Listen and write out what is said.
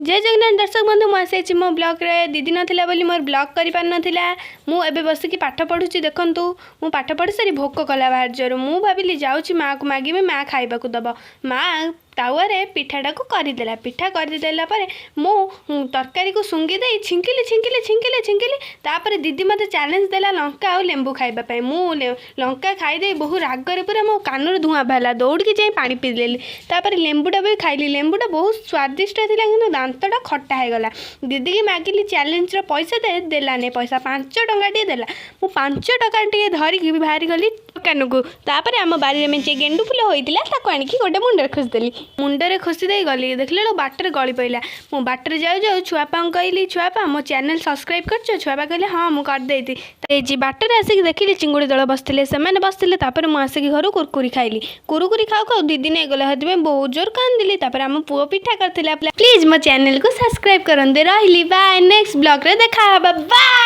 जय जगन्नाथ दर्शक बंधु मुझे मो ब्लॉग रे दीदी नथिला बोली मोर ब्लॉग करि पार नथिला मु एबे बसिकी पाठ पढुची देखंतु मु पाठ पढी सारी भोक कला बाहर जोर मु भाबिली जाउची माँ को मागिबे माँ खाइबा को दब माँ तावारे पिठाटा को करदेला पिठा करदेला पर मु तरकारी को सुंगी दे छिंकिली छिंकिली छिंकिली छिंकिली तापर दीदी मते चैलेंज देला लंका और लेंबू खाइबा पे मु लंका खाई दे बहु रागरे पूरा मो कानर धुआं बाहला दौड़ के जाई पानी पी लेली तापर लेंबूटा भी खाइली लेंबूटा बहुत स्वादिष्ट थिला कि दांतटा खट्टा है गला दीदी की मागिली चैलेंज रो पैसा देलाने पैसा 5 टंका टे देला मु 5 टंका टे धरिकी बाहरी गली दुकान को तापर आम बारी में जे गेंडू फुल होइतिला ताको आनिकी गोटे मुंडर खोस देली मुंडरे खोसी दे गली देखले बाटर गली पड़ा मु बाटर जाऊ जाऊ छुआपा कहली छुआपा मो चैनल सब्सक्राइब कर छुआपा कहले हाँ मुझे जी बाटर आसिक देखिली चिंगुड़ी दल बसते से बसते मुझे आसिक घर कुरकुरी खाइली कुरकुरी खाऊ खाऊ दीदी नहीं गला हमें बहुत जोर कांदिली आम पुओ पिठा करते प्लीज मो चैनल को सब्सक्राइब करते रही बाय नेक्स्ट ब्लॉग रे देखा बाय।